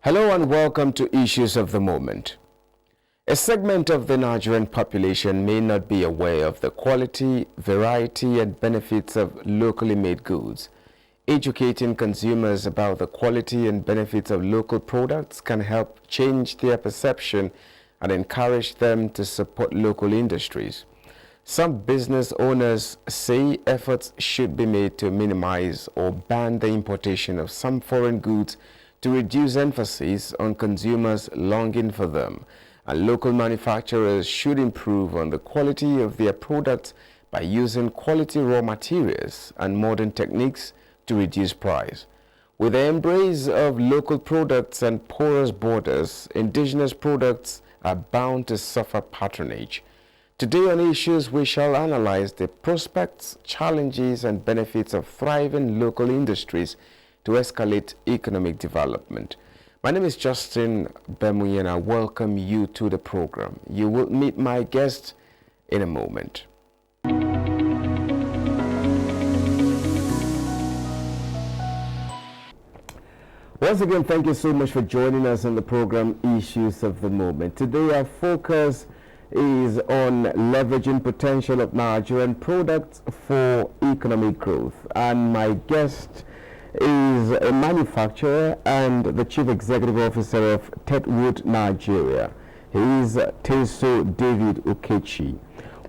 Hello and welcome to Issues of the Moment. A segment of the Nigerian population may not be aware of the quality, variety, and benefits of locally made goods. Educating consumers about the quality and benefits of local products can help change their perception and encourage them to support local industries. Some business owners say efforts should be made to minimize or ban the importation of some foreign goods to reduce emphasis on consumers' longing for them, and local manufacturers should improve on the quality of their products by using quality raw materials and modern techniques to reduce price. With the embrace of local products and porous borders, indigenous products are bound to suffer patronage. Today on Issues, we shall analyze the prospects, challenges, and benefits of thriving local industries to escalate economic development. My name is Justin Bemuyi and I welcome you to the program. You will meet my guest in a moment. Once again, thank you so much for joining us on the program Issues of the Moment. Today our focus is on leveraging potential of Nigerian products for economic growth, and my guest is a manufacturer and the Chief Executive Officer of Tetwood, Nigeria. He is Tersoo David Ukechir.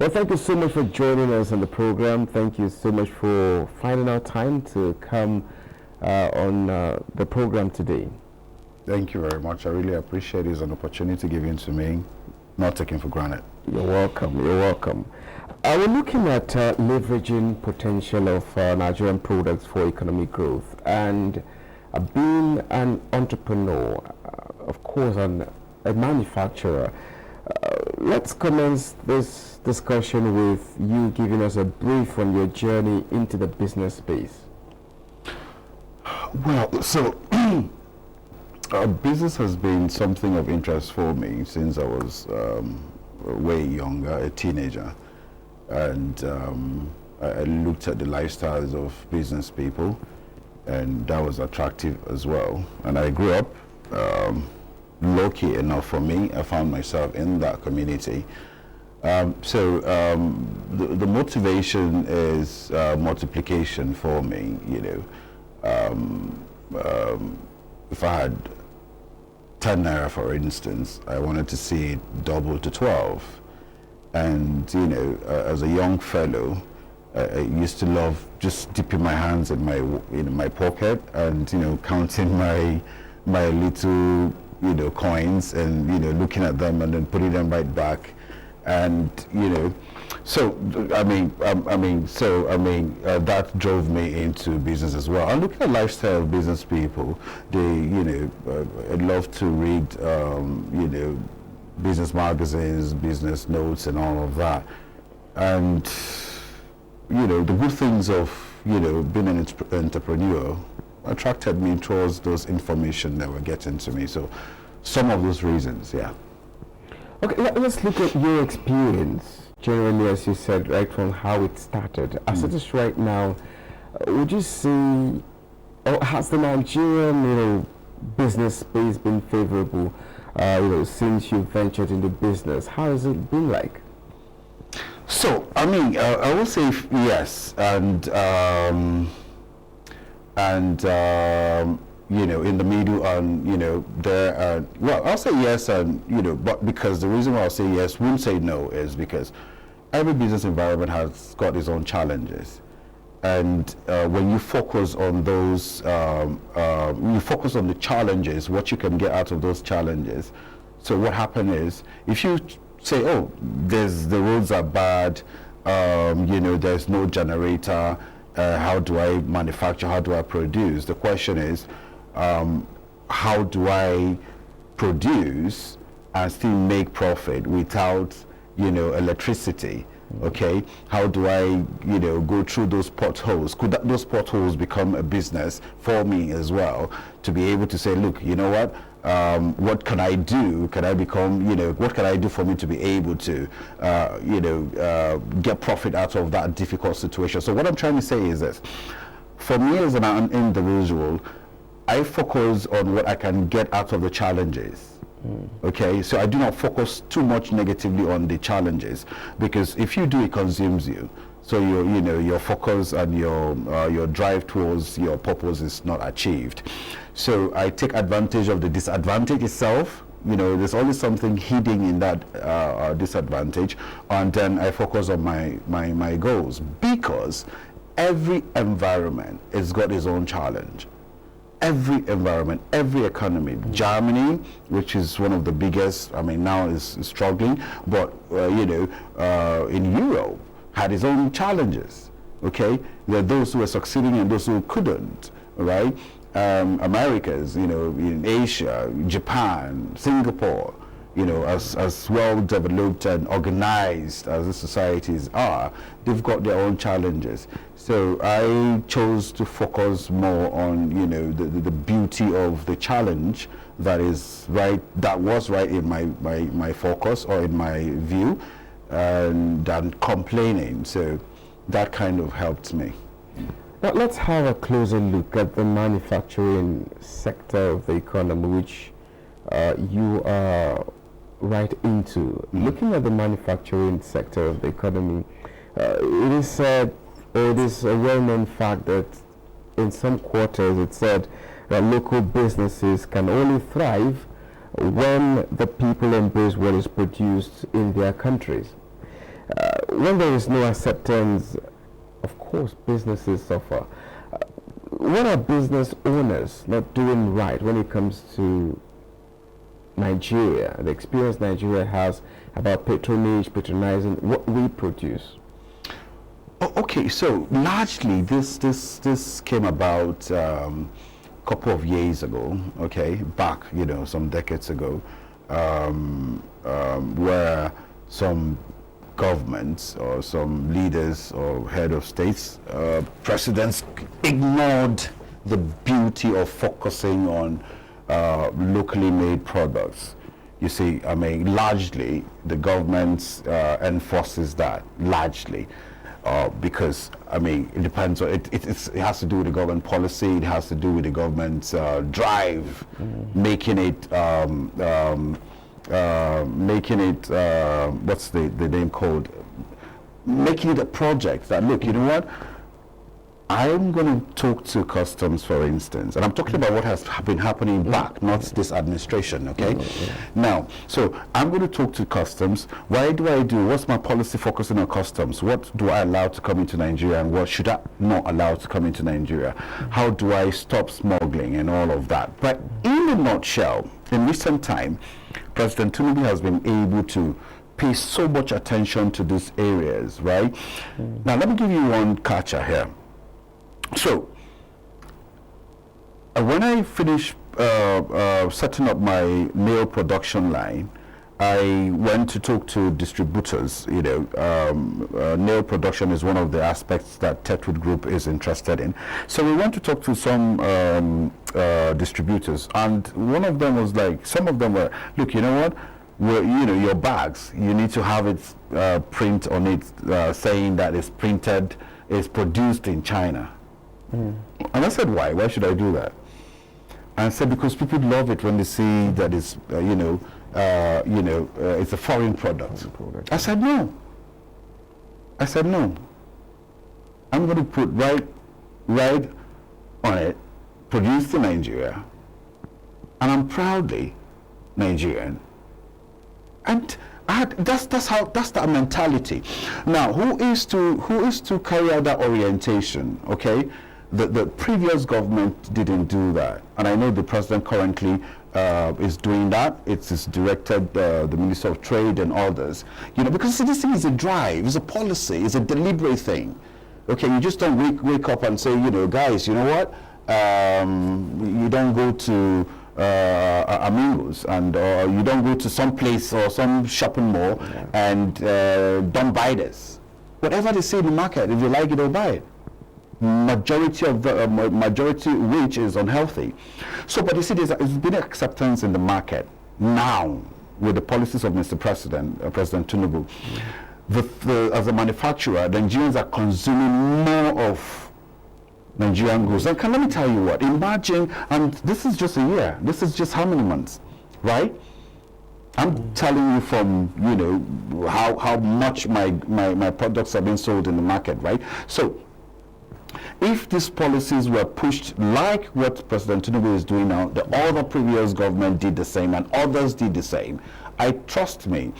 Well, thank you so much for joining us on the program. Thank you so much for finding out time to come on the program today. Thank you very much. I really appreciate it. It's an opportunity given to me, not taken for granted. You're welcome. You're welcome. We're looking at leveraging potential of Nigerian products for economic growth, and being an entrepreneur, of course, and a manufacturer. Let's commence this discussion with you giving us a brief on your journey into the business space. Well, so business has been something of interest for me since I was way younger, a teenager. And I looked at the lifestyles of business people, and that was attractive as well. And I grew up lucky enough for me. I found myself in that community. The motivation is multiplication for me. You know, if I had 10 naira, for instance, I wanted to see it double to 12. And you know, as a young fellow, I used to love just dipping my hands in my pocket and counting my little coins and looking at them and then putting them right back, and that drove me into business as well. And looking at lifestyle of business people, they I love to read business magazines, business notes, and all of that. And the good things of being an entrepreneur attracted me towards those information that were getting to me. So some of those reasons, yeah. Okay, let's look at your experience generally, as you said, right from how it started. As it is right now, would you say, or has the Nigerian business space been favorable since you ventured into business? How has it been like? So, I will say yes, and in the middle, and there. Well, I'll say yes, and but because the reason why I'll say yes, won't say no, is because every business environment has got its own challenges. And when you focus on those, you focus on the challenges, what you can get out of those challenges. So what happens is, if you say, oh, the roads are bad, there's no generator, how do I manufacture, how do I produce? The question is, how do I produce and still make profit without, electricity? Okay, how do I, go through those potholes? Could those potholes become a business for me as well, to be able to say, look, you know what can I do? Can I become, what can I do for me to be able to, get profit out of that difficult situation? So what I'm trying to say is this: for me as an individual, I focus on what I can get out of the challenges. Okay, so I do not focus too much negatively on the challenges, because if you do, it consumes you. So your focus and your drive towards your purpose is not achieved. So I take advantage of the disadvantage itself. There's always something hidden in that disadvantage, and then I focus on my goals, because every environment has got its own challenge. Every environment, every economy. Germany, which is one of the biggest, now is struggling, but in Europe had its own challenges. Okay, there are those who are succeeding and those who couldn't. Right? Americas, in Asia, Japan, Singapore, as well developed and organized as the societies are, they've got their own challenges. So I chose to focus more on, the beauty of the challenge that was right in my focus or in my view, than complaining. So that kind of helped me. Now let's have a closer look at the manufacturing sector of the economy, which you are right into. Looking at the manufacturing sector of the economy, it is said, or it is a well-known fact, that in some quarters it's said that local businesses can only thrive when the people embrace what is produced in their countries. When there is no acceptance, of course businesses suffer. What are business owners not doing right when it comes to Nigeria, the experience Nigeria has about patronizing what we produce? Okay, so largely this came about a couple of years ago, okay, back, some decades ago, where some governments or some leaders or head of states, presidents ignored the beauty of focusing on locally made products. You see, largely the government enforces that, largely. Because it depends on it has to do with the government policy, it has to do with the government's drive, making it what's the name called, making it a project that, look, you know what, I'm going to talk to customs, for instance, and I'm talking about what has been happening back, not this administration, okay? Now, so I'm going to talk to customs. What's my policy focusing on customs? What do I allow to come into Nigeria, and what should I not allow to come into Nigeria? How do I stop smuggling and all of that? But in a nutshell, in recent time, President Tinubu has been able to pay so much attention to these areas, right? Now, let me give you one catcher here. So, when I finished setting up my nail production line, I went to talk to distributors. Nail production is one of the aspects that Tetwood Group is interested in. So we went to talk to some distributors, and one of them was like, some of them were, look, you know what? Your bags, you need to have it print on it saying that it's produced in China. And I said, why? Why should I do that? And I said, because people love it when they see that it's, it's a foreign product. I said, no. I'm going to put right on it, produced in Nigeria, and I'm proudly Nigerian. And that's the mentality. Now, who is to carry out that orientation? Okay, the previous government didn't do that, and I know the president currently is doing that. It's directed the Minister of Trade and others. Because this thing is a drive, it's a policy, it's a deliberate thing. Okay, you just don't wake up and say, guys, you know what? You don't go to Amigos, and you don't go to some place or some shopping mall and don't buy this. Whatever they say in the market, if you like it, don't buy it. Majority which is unhealthy. So, but you see, there's been acceptance in the market now with the policies of Mr. President, President Tinubu. As a manufacturer, the Nigerians are consuming more of Nigerian goods. And let me tell you what, imagine, and this is just a year, this is just how many months, right? I'm telling you from, you know, how much my products are being sold in the market, right? So, if these policies were pushed like what President Tinubu is doing now, the other previous government did the same and others did the same, trust me,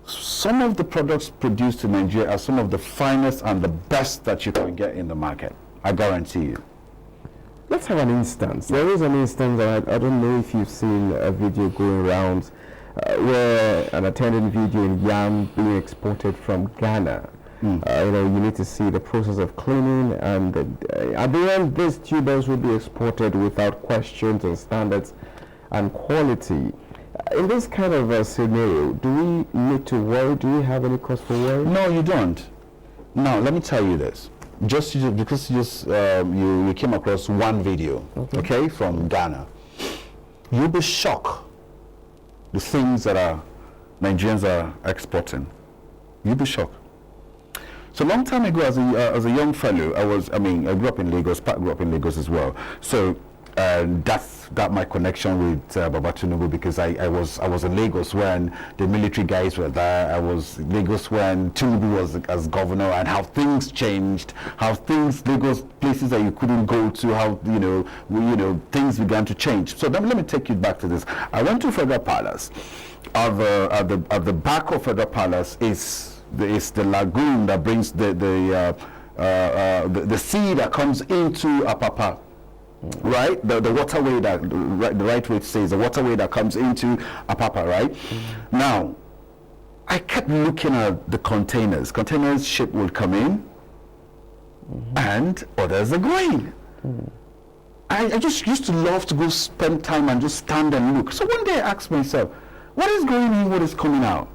some of the products produced in Nigeria are some of the finest and the best that you can get in the market. I guarantee you. Let's have an instance. There is an instance, and I don't know if you've seen a video going around where an attendant video in yam being exported from Ghana. You know, you need to see the process of cleaning, and at the end, these tubers will be exported without questions and standards and quality. In this kind of a scenario, do we need to worry? Do we have any cause for worry? No, you don't. Now, let me tell you this. Because you came across one video, okay, from Ghana, you'll be shocked the things that Nigerians are exporting. You'll be shocked. So long time ago, as a young fellow, I grew up in Lagos. Pat grew up in Lagos as well. So that's my connection with Baba Tinubu, because I was in Lagos when the military guys were there. I was in Lagos when Tinubu was as governor, and how things changed, Lagos, places that you couldn't go to, how things began to change. So let me take you back to this. I went to Federal Palace. At the back of Federal Palace is the lagoon that brings the sea that comes into Apapa. Right, the waterway that the right way to say is the waterway that comes into Apapa, right? Now, I kept looking at the containers. Containers ship will come in, and others are going. I just used to love to go spend time and just stand and look. So one day I asked myself, what is going in? What is coming out?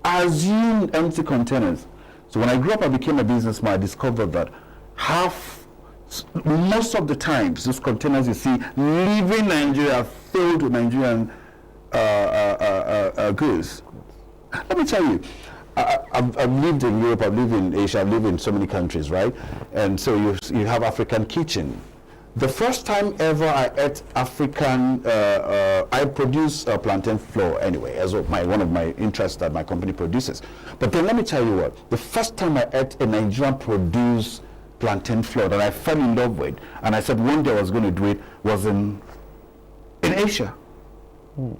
I assumed empty containers. So when I grew up, I became a businessman. I discovered that most of the times, those containers you see leaving Nigeria are filled with Nigerian goods. Let me tell you, I've lived in Europe, I've lived in Asia, I've lived in so many countries, right? And so you have African kitchen. The first time ever I ate African, I produce plantain flour anyway, as one of my interests that my company produces. But then let me tell you what, the first time I ate a Nigerian produced plantain flour that I fell in love with, and I said one day I was going to do it, was in Asia, in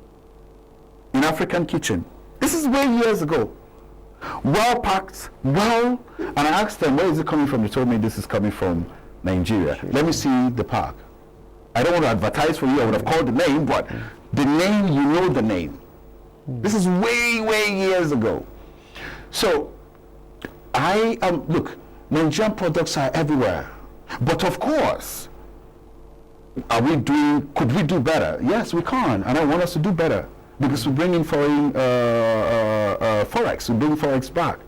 African kitchen. This is way years ago. Well packed, and I asked them, where is it coming from? They told me this is coming from Nigeria. Let me see the pack. I don't want to advertise for you, I would have called the name, but the name, you know the name. This is way years ago. So look, Nigerian products are everywhere, but of course, could we do better? Yes, we can, and I want us to do better, because we bring in foreign forex, we bring forex back,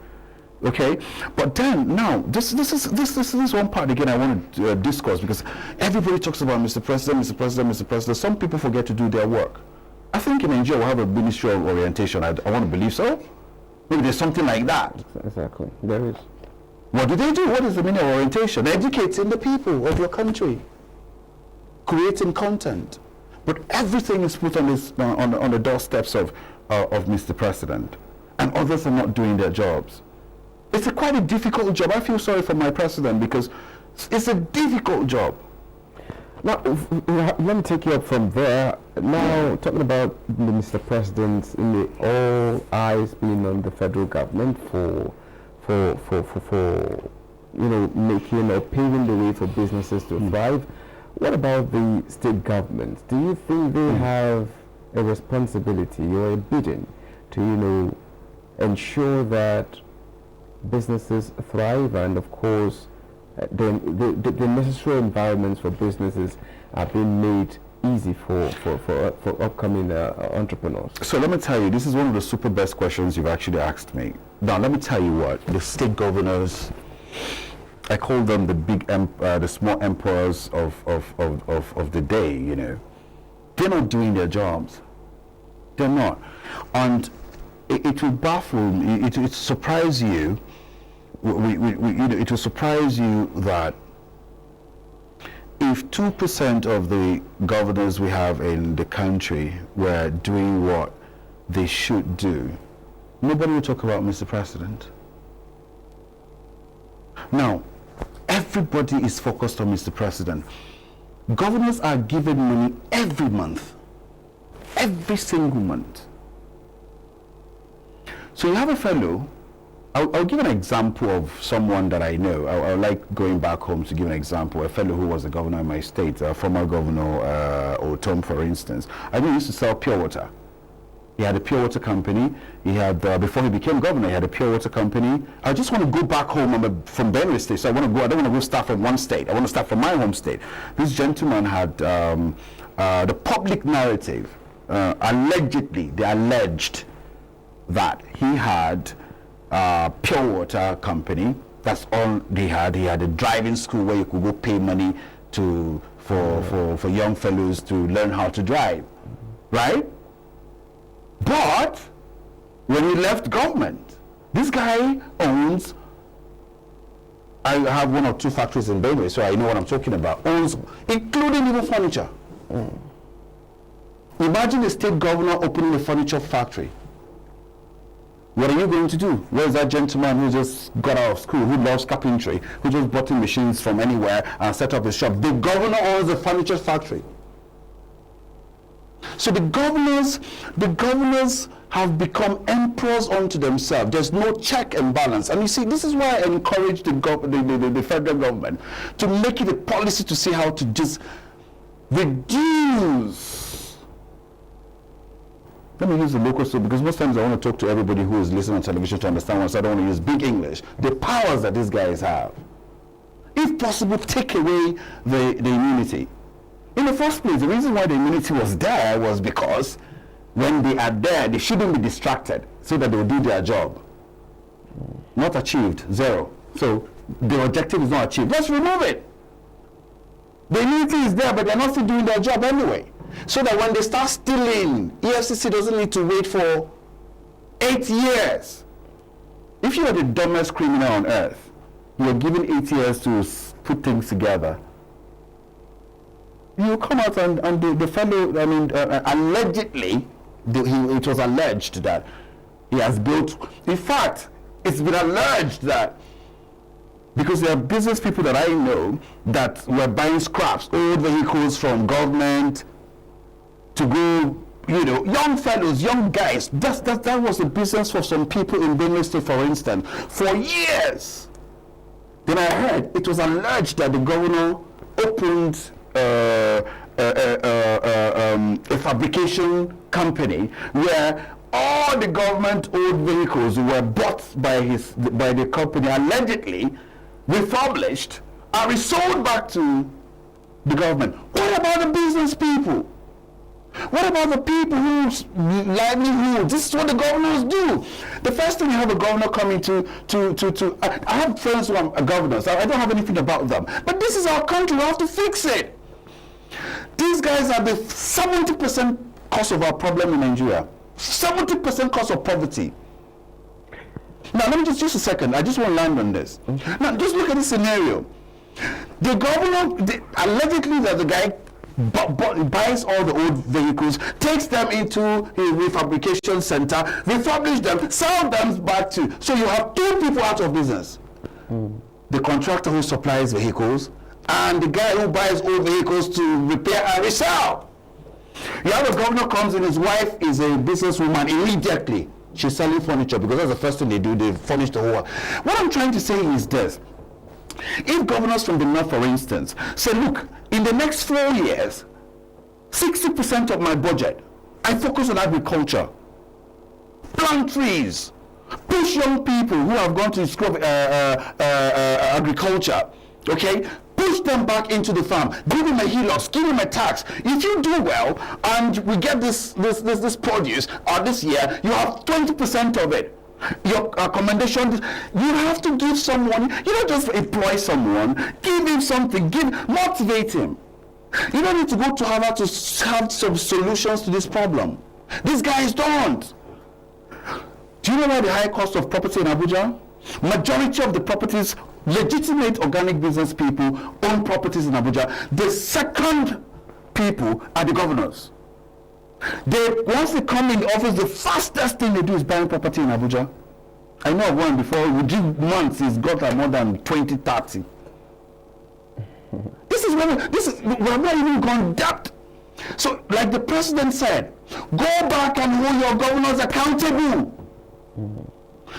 okay? But then now, this is one part again I want to discuss, because everybody talks about Mr. President, Mr. President, Mr. President. Some people forget to do their work. I think in Nigeria we'll have a Ministry of Orientation. I want to believe so. Maybe there's something like that. Exactly, there is. What do they do? What is the meaning of orientation? Educating the people of your country, creating content. But everything is put on the doorsteps of Mr. President, and others are not doing their jobs. It's quite a difficult job. I feel sorry for my president, because it's a difficult job. Now, let me take you up from there. Now, talking about Mr. President, all eyes being on the federal government for making or paving the way for businesses to thrive. What about the state government? Do you think they have a responsibility or a burden to ensure that businesses thrive, and of course the necessary environments for businesses are being made easy for upcoming entrepreneurs? So let me tell you, this is one of the super best questions you've actually asked me. Now let me tell you what, the state governors, I call them the small emperors of the day, they're not doing their jobs. They're not. And it will baffle, it will surprise you, it will surprise you that if 2% of the governors we have in the country were doing what they should do, nobody will talk about Mr. President. Now, everybody is focused on Mr. President. Governors are given money every month, every single month. So you have a fellow, I'll give an example of someone that I know. I like going back home to give an example. A fellow who was the governor of my state, former governor Otom, for instance. I know he used to sell pure water. He had a pure water company. He had, before he became governor, he had a pure water company. I just want to go back home. I'm from Benue State, so I don't want to go start from one state. I want to start from my home state. This gentleman had the public narrative, allegedly, they alleged that he had pure water company. That's all they had. He had a driving school where you could go pay money for young fellows to learn how to drive, right? But when he left government, this guy owns, I have 1 or 2 factories in Benue, so I know what I'm talking about, owns, including even furniture. Imagine a state governor opening a furniture factory. What are you going to do? Where's that gentleman who just got out of school, who loves carpentry, who just bought in machines from anywhere and set up a shop? The governor owns a furniture factory. So the governors have become emperors unto themselves. There's no check and balance. And you see, this is why I encourage the federal government to make it a policy to see how to just reduce. Let me use the local stuff, because most times I want to talk to everybody who is listening on television to understand what, so I don't want to use big English. The powers that these guys have. If possible, take away the immunity. In the first place, the reason why the immunity was there was because when they are there, they shouldn't be distracted so that they will do their job. Not achieved, 0. So the objective is not achieved. Let's remove it. The immunity is there, but they're not still doing their job anyway. So that when they start stealing, EFCC doesn't need to wait for 8 years. If you are the dumbest criminal on earth, you are given 8 years to put things together. You come out and the fellow, allegedly, it was alleged that he has built, in fact, it's been alleged that, because there are business people that I know that were buying scraps, old vehicles from government, to go, young fellows, young guys. That was a business for some people in Benue State, for instance, for years. Then I heard it was alleged that the governor opened a fabrication company where all the government-owned vehicles were bought by the company, allegedly refurbished, and resold back to the government. What about the business people? What about the people whose livelihood? This is what the governors do. The first thing you have a governor coming to I have friends who are governors. I don't have anything about them. But this is our country. We have to fix it. These guys are the 70% cause of our problem in Nigeria. 70% cause of poverty. Now, let me just a second. I just want to land on this. Okay. Now, just look at this scenario. The governor, allegedly that the guy buys all the old vehicles, takes them into a refabrication center, refurbish them, sell them back to. So you have 2 people out of business. The contractor who supplies vehicles and the guy who buys old vehicles to repair and resell. You have a governor comes in, his wife is a businesswoman immediately. She's selling furniture because that's the first thing they do, they furnish the whole. What I'm trying to say is this. If governors from the north, for instance, say, look, in the next 4 years, 60% of my budget, I focus on agriculture. Plant trees. Push young people who have gone to school agriculture, okay? Push them back into the farm. Give them a HELOC, give them a tax. If you do well and we get this produce this year, you have 20% of it. Your commendation, you have to give someone, you don't just employ someone, give him something, motivate him. You don't need to go to Harvard to have some solutions to this problem. These guys don't. Do you know about the high cost of property in Abuja? Majority of the properties legitimate organic business people own properties in Abuja. The second people are the governors. Once they come in the office, the fastest thing they do is buying property in Abuja. I know of one before, within months, he's got like more than 20, 30. We're not even gone that. So, like the president said, go back and hold your governors accountable.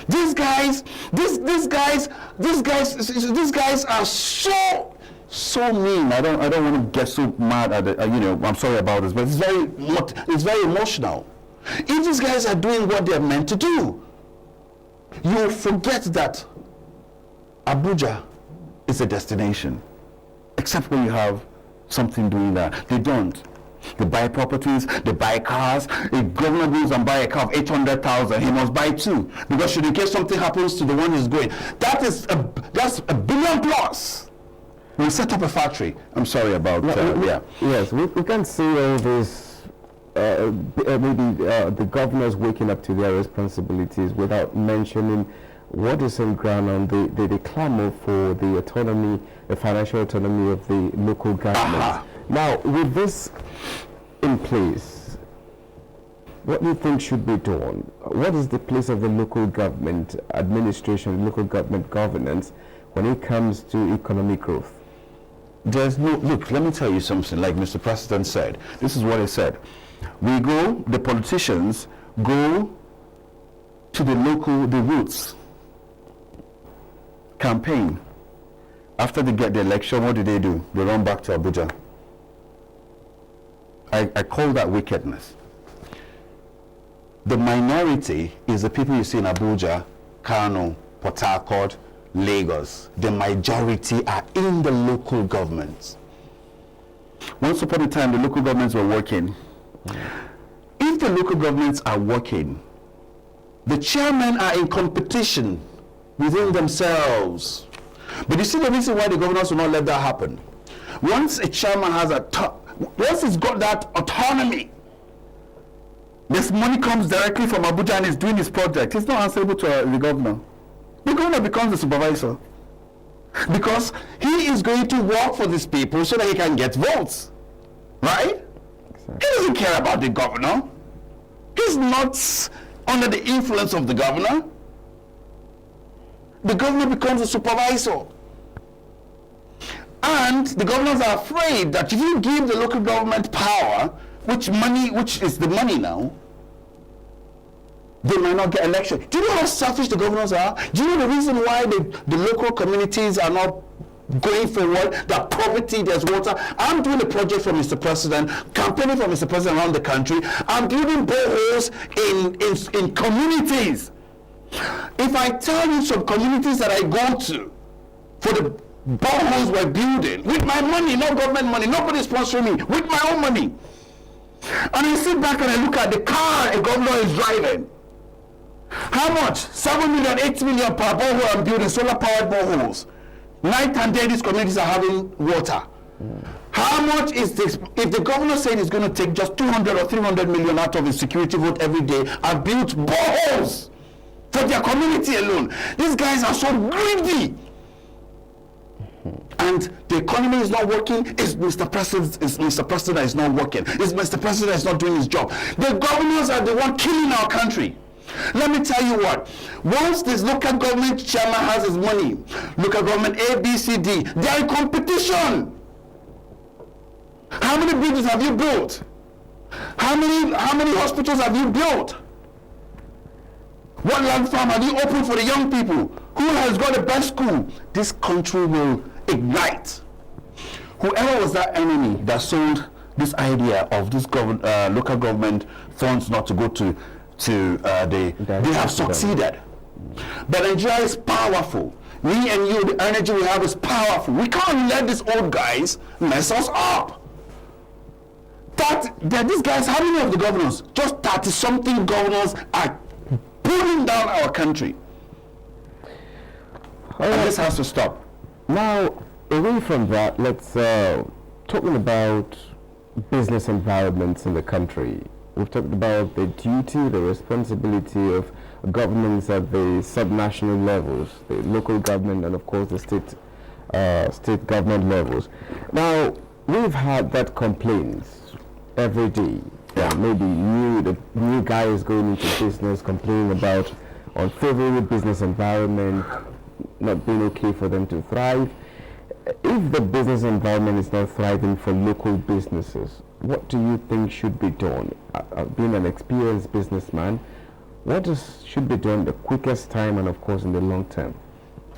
These guys are so mean. I don't want to get so mad at it. I'm sorry about this, but it's very emotional. If these guys are doing what they're meant to do, you forget that Abuja is a destination, except when you have something doing that. They don't. They buy properties, they buy cars. If governor goes and buy a car of 800,000, he must buy two, because in case something happens to the one he's going, that's $1 billion plus. We set up a factory. I'm sorry about that. Yes, we can see all this. The governors waking up to their responsibilities without mentioning what is on ground on the clamor for the autonomy, the financial autonomy of the local government. Now, with this in place, what do you think should be done? What is the place of the local government administration, local government governance when it comes to economic growth? There's no, look, let me tell you something, like Mr. President said. This is what he said. The politicians go to the roots, campaign. After they get the election, what do? They run back to Abuja. I call that wickedness. The minority is the people you see in Abuja, Kano, Port Harcourt, Lagos. The majority are in the local governments. Once upon a time, the local governments were working. If the local governments are working, the chairmen are in competition within themselves. But you see the reason why the governors will not let that happen. Once a chairman has once he's got that autonomy, this money comes directly from Abuja and he's doing his project. He's not answerable to the governor. The governor becomes the supervisor, because he is going to work for these people so that he can get votes, right? Exactly. He doesn't care about the governor. He's not under the influence of the governor. The governor becomes a supervisor. And the governors are afraid that if you give the local government power, which is the money now, they might not get elected. Do you know how selfish the governors are? Do you know the reason why the local communities are not going forward? That poverty, there's water. I'm doing a project for Mr. President, campaigning for Mr. President around the country. I'm building boreholes in communities. If I tell you some communities that I go to for the boreholes we're building, with my money, no government money, nobody sponsoring me, with my own money. And I sit back and I look at the car a governor is driving. How much? 7 million, 8 million per borehole I'm building, solar powered boreholes. Night and day these communities are having water. How much is this? If the governor said he's going to take just 200 or 300 million out of his security vote every day, I've built boreholes for their community alone. These guys are so greedy. And the economy is not working. It's Mr. President that is not working. It's Mr. President that is not doing his job. The governors are the one killing our country. Let me tell you what. Once this local government chairman has his money, local government A, B, C, D, they are in competition. How many bridges have you built? How many hospitals have you built? What land farm have you opened for the young people? Who has got the best school? This country will ignite. Whoever was that enemy that sold this idea of this local government funds not to go to they have succeeded. But Nigeria is powerful. Me and you, the energy we have is powerful. We can't let these old guys mess us up. These guys, how many of the governors? Just 30-something governors are pulling down our country. And this has to stop. Now, away from that, let's talking about business environments in the country. We've talked about the duty, the responsibility of governance at the subnational levels, the local government and of course the state government levels. Now, we've had that complaints every day. Maybe the new guy is going into business complaining about unfavorable business environment, not being okay for them to thrive. If the business environment is not thriving for local businesses, what do you think should be done? Being an experienced businessman, what should be done the quickest time and of course in the long term?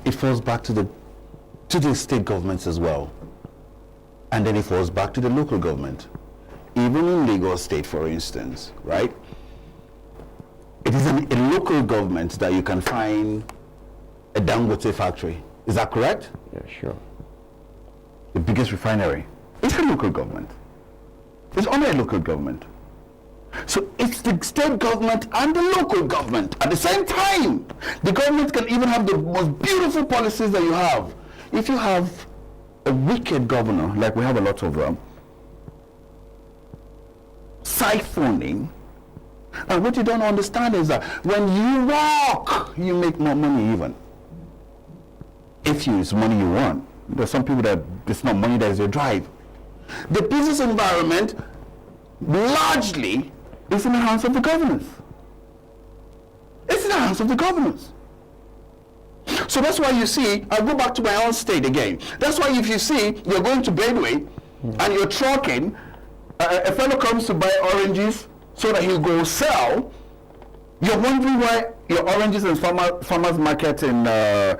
It falls back to the state governments as well. And then it falls back to the local government. Even in Lagos State, for instance, right? It is in a local government that you can find a Dangote factory. Is that correct? Yeah, sure. The biggest refinery. It's a local government. It's under a local government. So it's the state government and the local government at the same time. The government can even have the most beautiful policies that you have. If you have a wicked governor, like we have a lot of them, siphoning, and what you don't understand is that when you walk, you make more money even. If it's money you want. There's some people that it's not money that is their drive. The business environment largely is in the hands of the governors. It's in the hands of the governors. So that's why you see, I'll go back to my own state again. That's why if you see, you're going to Bedway and you're trucking, a fellow comes to buy oranges so that he'll go sell. You're wondering why your oranges in farmers market in my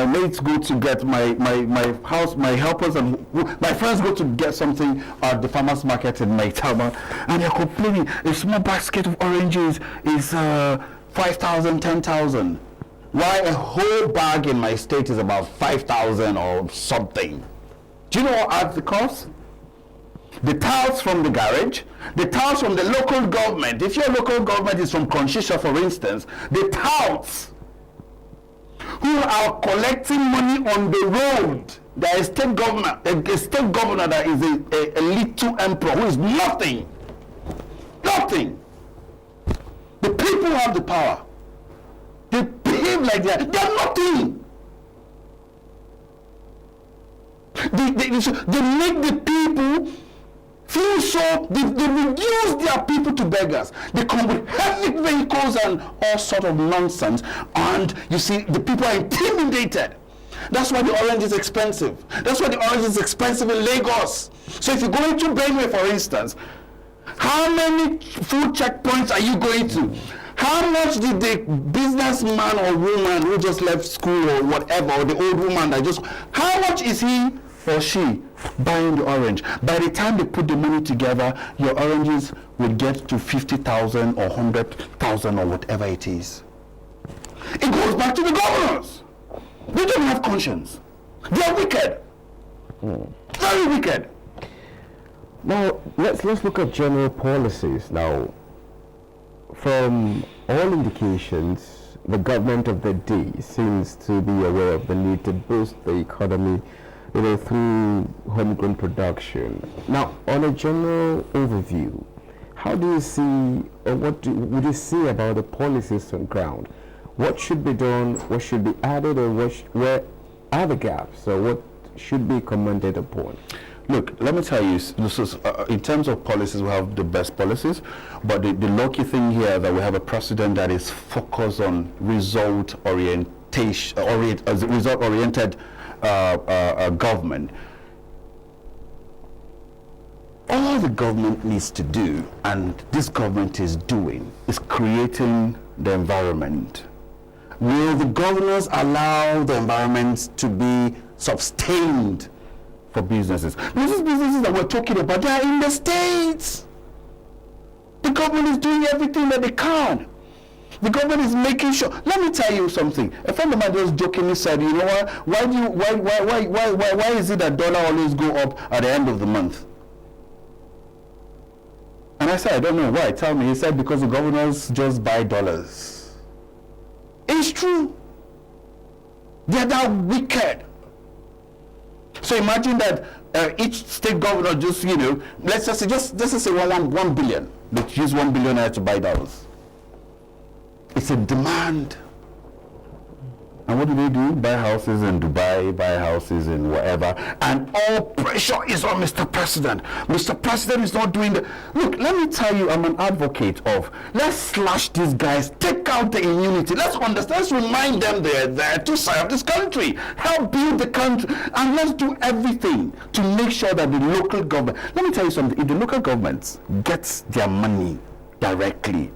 mates go to get my helpers and my friends go to get something at the farmers market in Maitama, and they're complaining a small basket of oranges is 5,000, 10,000. Why a whole bag in my state is about 5,000 or something. Do you know what adds the cost? The tiles from the garage, the tiles from the local government. If your local government is from Conshisha, for instance, the tiles who are collecting money on the road. There is state governor, a state governor that is a little emperor who is nothing. Nothing. The people have the power. They behave like they are nothing. They make the people feel so, they reduce their people to beggars. They come with heavy vehicles and all sort of nonsense, and you see the people are intimidated. That's why the orange is expensive. That's why the orange is expensive in Lagos. So if you go into Benue, for instance, how many food checkpoints are you going to? How much did the businessman or woman who just left school or whatever, or the old woman that just, how much is he or she buying the orange? By the time they put the money together, your oranges will get to 50,000 or 100,000 or whatever it is. It goes back to the governors. They don't have conscience. They are wicked. Very wicked. Now, let's look at general policies. Now, from all indications, the government of the day seems to be aware of the need to boost the economy, through homegrown production. Now, on a general overview, how do you see, or what would you say about the policies on ground? What should be done? What should be added, or where are the gaps? So, what should be commented upon? Look, let me tell you, this is, in terms of policies, we have the best policies, but the lucky thing here is that we have a president that is focused on result-oriented government. All the government needs to do, and this government is doing, is creating the environment. Will the governors allow the environment to be sustained for businesses? These businesses that we're talking about, they are in the States. The government is doing everything that they can. The government is making sure. Let me tell you something. A friend of mine just jokingly said, you know what? Why is it that dollar always go up at the end of the month? And I said, I don't know why. Tell me. He said, because the governors just buy dollars. It's true. They're that wicked. So imagine that each state governor just, let's just say 1 billion. They use 1 billion to buy dollars. It's a demand. And what do? Buy houses in Dubai, buy houses in wherever, and all pressure is on Mr. President. Mr. President is not doing the... Look, let me tell you, I'm an advocate of, let's slash these guys, take out the immunity, let's understand, let's remind them they're there to serve this country, help build the country, and let's do everything to make sure that the local government... Let me tell you something, if the local government gets their money directly,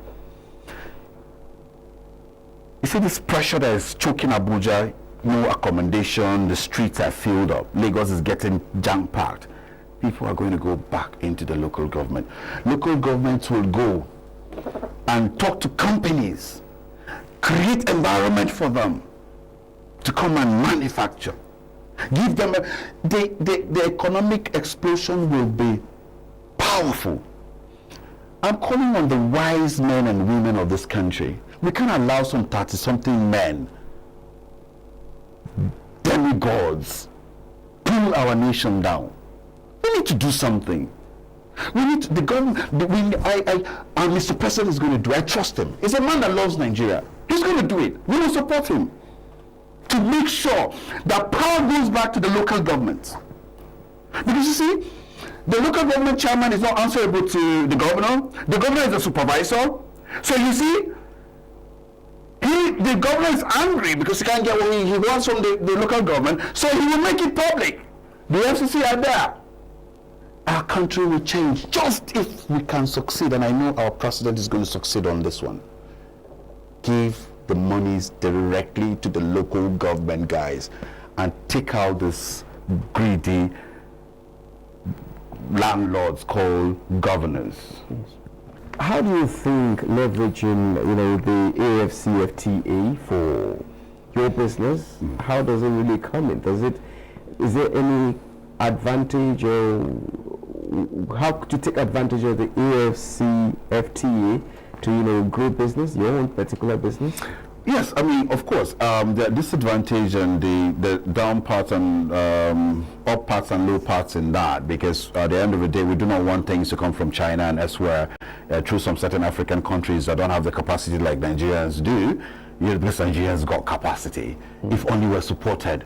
you see this pressure that is choking Abuja, no accommodation, the streets are filled up, Lagos is getting jam-packed. People are going to go back into the local government. Local governments will go and talk to companies, create environment for them to come and manufacture. Give them the economic explosion will be powerful. I'm calling on the wise men and women of this country. We can't allow some 30-something men, demigods, pull our nation down. We need to do something. We need to, the government, and Mr. President is going to do it. I trust him. He's a man that loves Nigeria. He's going to do it. We will support him to make sure that power goes back to the local government. Because you see, the local government chairman is not answerable to the governor. The governor is a supervisor. So you see, the governor is angry because he can't get what he wants from the local government, so he will make it public. The FCC are there. Our country will change just if we can succeed, and I know our president is going to succeed on this one. Give the monies directly to the local government guys and take out this greedy landlords called governors. How do you think leveraging, the AFCFTA for your business, how does it really come in? Is there any advantage, or how could you take advantage of the AFCFTA to, grow business, your own particular business? Yes, I mean, of course, the disadvantage and the down parts and up parts and low parts in that, because at the end of the day, we do not want things to come from China and elsewhere through some certain African countries that don't have the capacity like Nigerians do. Because Nigerians got capacity, if only we're supported,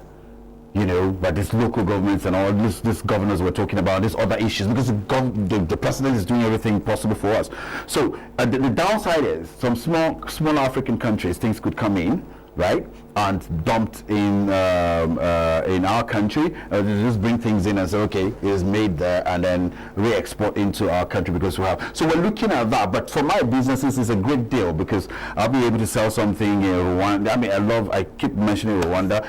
by these local governments and all these governors we're talking about, these other issues, because the president is doing everything possible for us. So the downside is some small African countries, things could come in, right, and dumped in our country. Just bring things in and say, okay, it is made there, and then re-export into our country because we have. So we're looking at that. But for my businesses, it's a great deal because I'll be able to sell something in Rwanda. I mean, I keep mentioning Rwanda,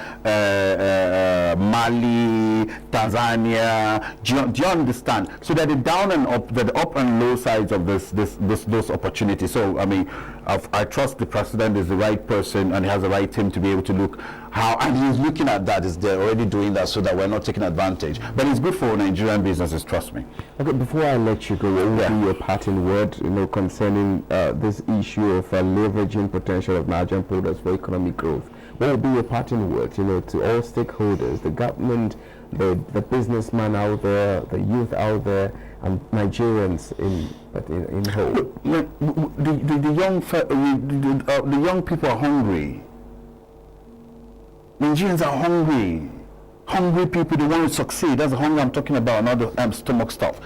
Mali, Tanzania. Do you understand? So that the up and low sides of those opportunities. So I mean, I trust the president is the right person and he has the right team to be able to look how, and he's looking at that, is they're already doing that so that we're not taking advantage. But it's good for Nigerian businesses, trust me. Okay, before I let you go, what would be your parting word, concerning this issue of leveraging potential of Nigerian products for economic growth? What would be your parting word, to all stakeholders, the government, the businessman out there, the youth out there, and Nigerians in whole? The young people are hungry. Nigerians are hungry. Hungry people, they want to succeed. That's the hunger I'm talking about, not the stomach stuff.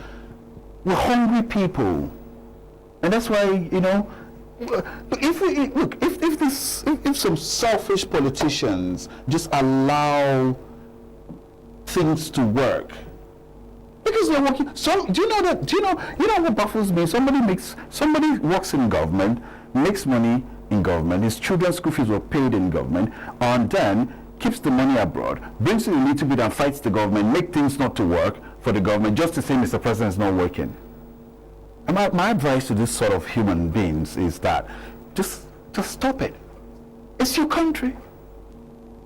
We're hungry people. And that's why, if some selfish politicians just allow things to work, because they're working. Do you know what baffles me? Somebody works in government, makes money in government, his children's school fees were paid in government, and then keeps the money abroad, brings in a little bit and fights the government, make things not to work for the government, just to say Mr. President is not working. And my advice to this sort of human beings is that just stop it. It's your country.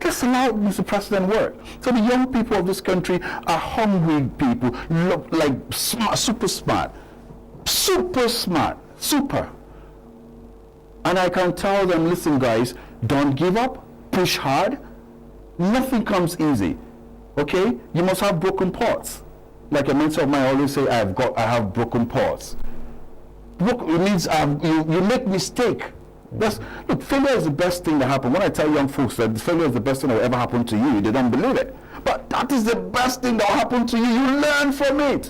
Just allow Mr. President work. So the young people of this country are hungry people, like smart, super smart. And I can tell them, listen guys, don't give up, push hard. Nothing comes easy. Okay? You must have broken parts. Like a mentor of mine always say, I have broken parts. It means you make mistake. Look, failure is the best thing that happened. When I tell young folks that failure is the best thing that will ever happen to you, they don't believe it. But that is the best thing that will happen to you. You learn from it.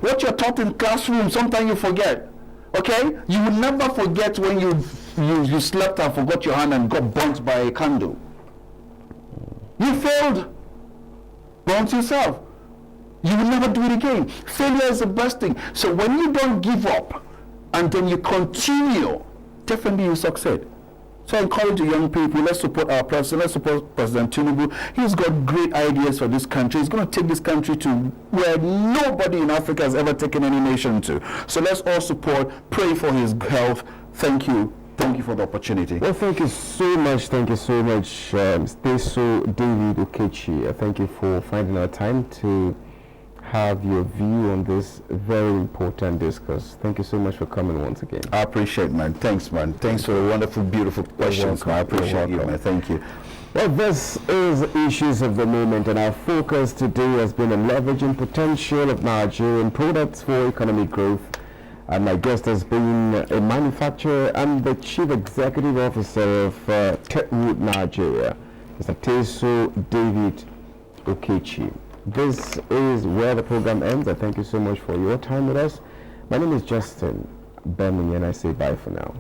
What you're taught in classroom, sometimes you forget. Okay? You will never forget when you slept and forgot your hand and got burnt by a candle. You failed. Burnt yourself. You will never do it again. Failure is the best thing. So when you don't give up and then you continue, definitely you succeed. So I encourage the young people, let's support our president, let's support President Tinubu. He's got great ideas for this country. He's going to take this country to where nobody in Africa has ever taken any nation to. So let's all support, pray for his health. Thank you. Thank you for the opportunity. Well, thank you so much. Thank you so much, Tersoo David Ukechir. Thank you for finding our time to have your view on this very important discourse. Thank you so much for coming once again. I appreciate, man. Thanks, man. Thanks for the wonderful, beautiful questions. I appreciate you, man. Thank you. Well, this is Issues of the Moment, and our focus today has been on leveraging potential of Nigerian products for economic growth. And my guest has been a manufacturer and the Chief Executive Officer of Tetwood, Nigeria, Mr. Tersoo David Ukechir. This is where the program ends. I thank you so much for your time with us. My name is Justin Birmingham, and I say bye for now.